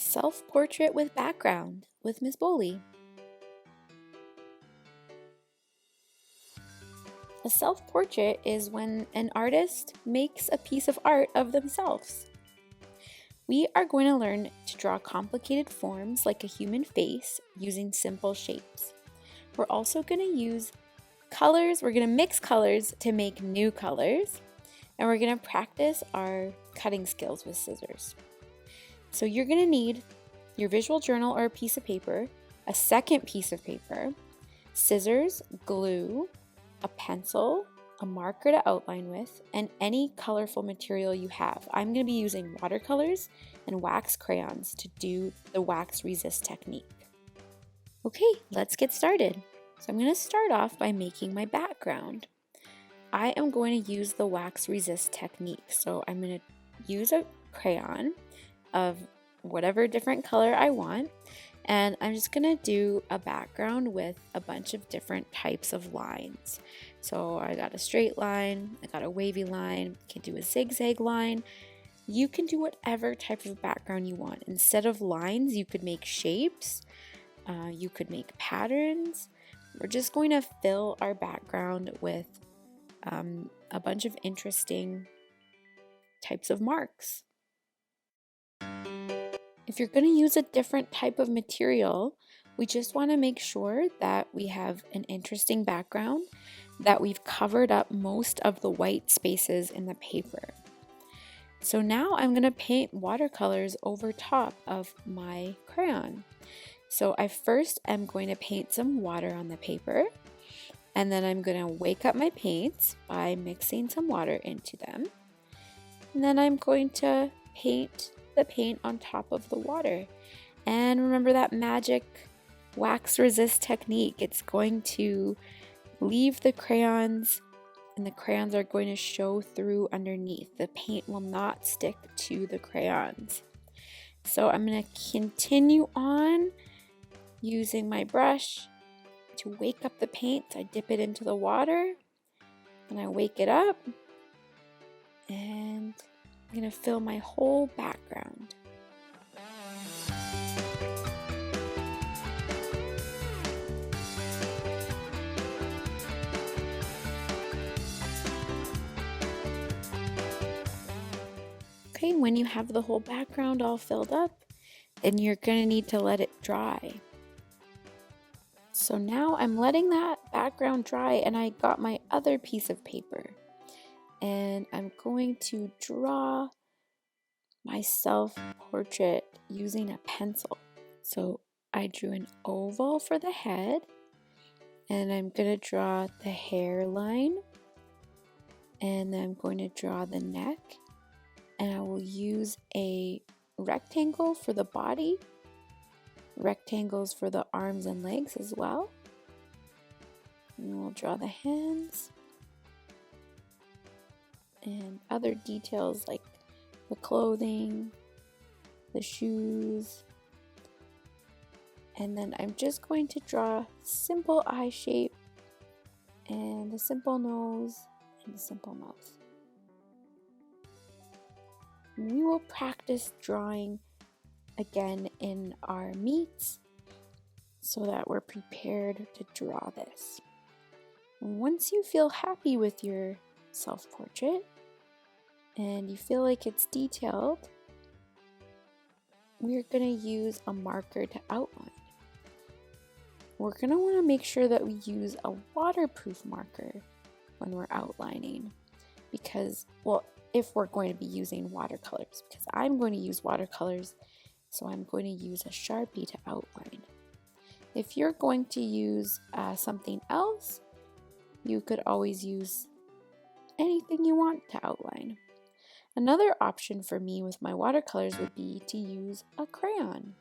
Self-portrait with background with Ms. Boley. A self-portrait is when an artist makes a piece of art of themselves. We are going to learn to draw complicated forms like a human face using simple shapes. We're also going to use colors. We're going to mix colors to make new colors. And we're going to practice our cutting skills with scissors. So you're going to need your visual journal or a piece of paper, a second piece of paper, scissors, glue, a pencil, a marker to outline with, and any colorful material you have. I'm going to be using watercolors and wax crayons to do the wax resist technique. Okay, let's get started. So I'm going to start off by making my background. I am going to use the wax resist technique. So I'm going to use a crayon of whatever different color I want, and I'm just going to do a background with a bunch of different types of lines. So I got a straight line, I got a wavy line, I can do a zigzag line. You can do whatever type of background you want. Instead of lines, you could make shapes, you could make patterns. We're just going to fill our background with a bunch of interesting types of marks. If you're going to use a different type of material, we just want to make sure that we have an interesting background, that we've covered up most of the white spaces in the paper. So now I'm going to paint watercolors over top of my crayon. So I first am going to paint some water on the paper, and then I'm going to wake up my paints by mixing some water into them. And then I'm going to paint the paint on top of the water. And remember that magic wax resist technique. It's going to leave the crayons, and the crayons are going to show through underneath. The paint will not stick to the crayons. So I'm going to continue on using my brush to wake up the paint. I dip it into the water and I wake it up, and I'm going to fill my whole background. Okay, when you have the whole background all filled up, then you're going to need to let it dry. So now I'm letting that background dry, and I got my other piece of paper. And I'm going to draw my self-portrait using a pencil. So I drew an oval for the head, and I'm going to draw the hairline, and then I'm going to draw the neck, and I will use a rectangle for the body, rectangles for the arms and legs as well. And we'll draw the hands and other details like the clothing, the shoes. And then I'm just going to draw simple eye shape and a simple nose and a simple mouth. And we will practice drawing again in our meets so that we're prepared to draw this. And once you feel happy with your self-portrait and you feel like it's detailed, we're going to use a marker to outline. We're going to want to make sure that we use a waterproof marker when we're outlining, because, well, if we're going to be using watercolors, because I'm going to use watercolors, so I'm going to use a Sharpie to outline. If you're going to use something else, you could always use anything you want to outline. Another option for me with my watercolors would be to use a crayon,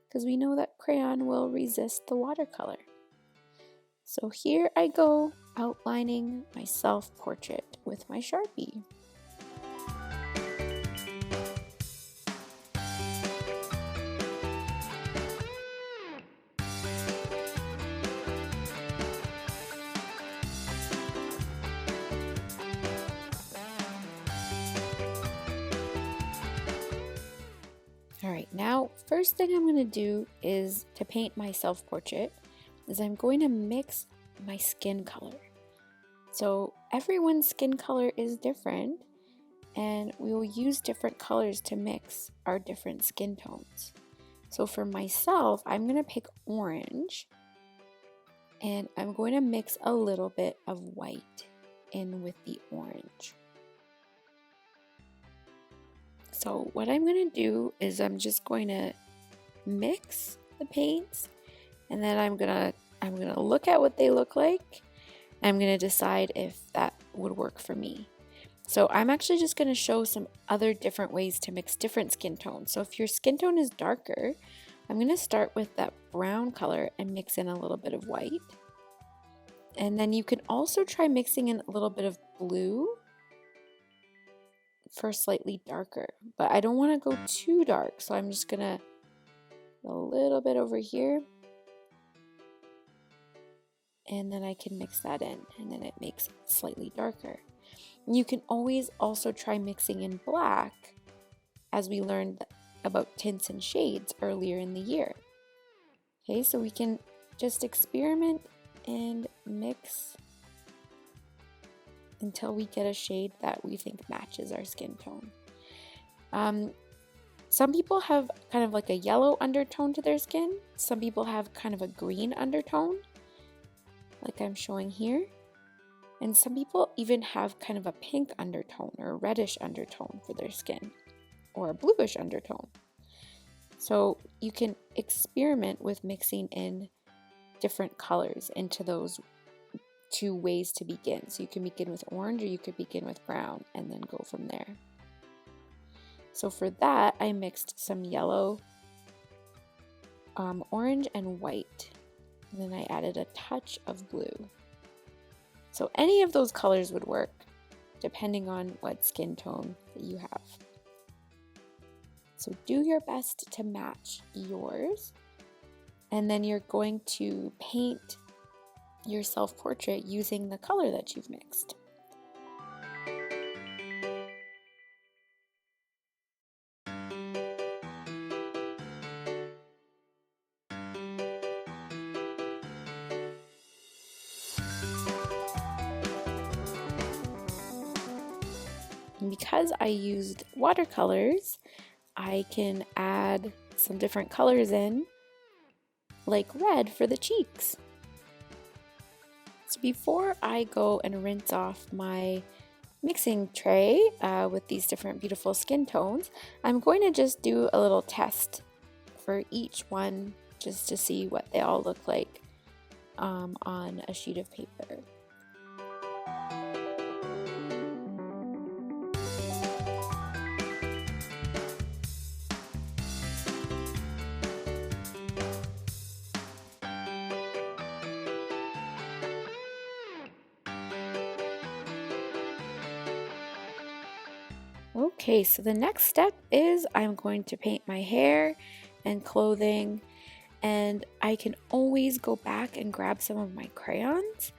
because we know that crayon will resist the watercolor. So here I go outlining my self-portrait with my Sharpie. All right, now first thing I'm going to do is to paint my self-portrait is I'm going to mix my skin color. So everyone's skin color is different, and we will use different colors to mix our different skin tones. So for myself, I'm going to pick orange, and I'm going to mix a little bit of white in with the orange. So what I'm going to do is I'm just going to mix the paints, and then I'm going to look at what they look like. I'm going to decide if that would work for me. So I'm actually just going to show some other different ways to mix different skin tones. So if your skin tone is darker, I'm going to start with that brown color and mix in a little bit of white. And then you can also try mixing in a little bit of blue for slightly darker. But I don't want to go too dark, so I'm just going to a little bit over here. And then I can mix that in, and then it makes it slightly darker. You can always also try mixing in black, as we learned about tints and shades earlier in the year. Okay, so we can just experiment and mix until we get a shade that we think matches our skin tone. Some people have kind of like a yellow undertone to their skin. Some people have kind of a green undertone, like I'm showing here. And some people even have kind of a pink undertone or a reddish undertone for their skin, or a bluish undertone. So you can experiment with mixing in different colors into those two ways to begin. So you can begin with orange, or you could begin with brown and then go from there. So for that, I mixed some yellow, orange, and white. And then I added a touch of blue. So any of those colors would work, depending on what skin tone that you have. So do your best to match yours. And then you're going to paint your self-portrait using the color that you've mixed. And because I used watercolors, I can add some different colors in, like red for the cheeks. So before I go and rinse off my mixing tray with these different beautiful skin tones, I'm going to just do a little test for each one just to see what they all look like on a sheet of paper. Okay, so the next step is I'm going to paint my hair and clothing, and I can always go back and grab some of my crayons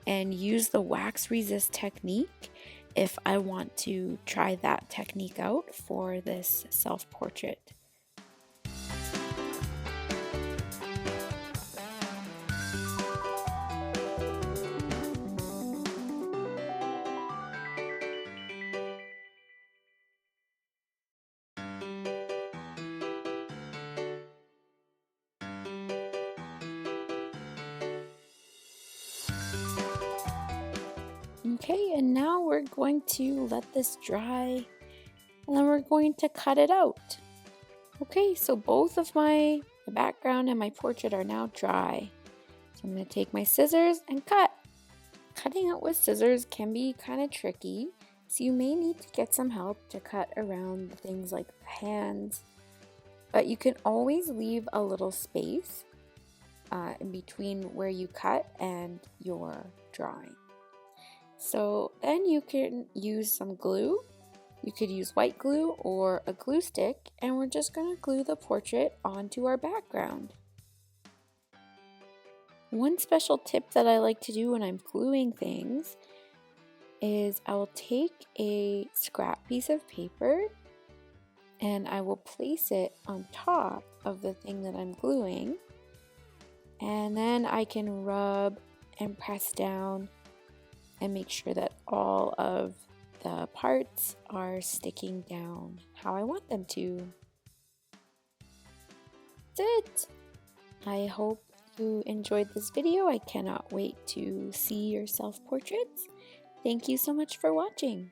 and use the wax resist technique if I want to try that technique out for this self-portrait. Okay, and now we're going to let this dry, and then we're going to cut it out. Okay, so both of the background and my portrait are now dry. So I'm going to take my scissors and cut. Cutting out with scissors can be kind of tricky, so you may need to get some help to cut around things like the hands. But you can always leave a little space in between where you cut and your drawing. So then you can use some glue. You could use white glue or a glue stick, and we're just going to glue the portrait onto our background. One special tip that I like to do when I'm gluing things is I will take a scrap piece of paper and I will place it on top of the thing that I'm gluing, and then I can rub and press down and make sure that all of the parts are sticking down how I want them to. That's it! I hope you enjoyed this video. I cannot wait to see your self-portraits. Thank you so much for watching.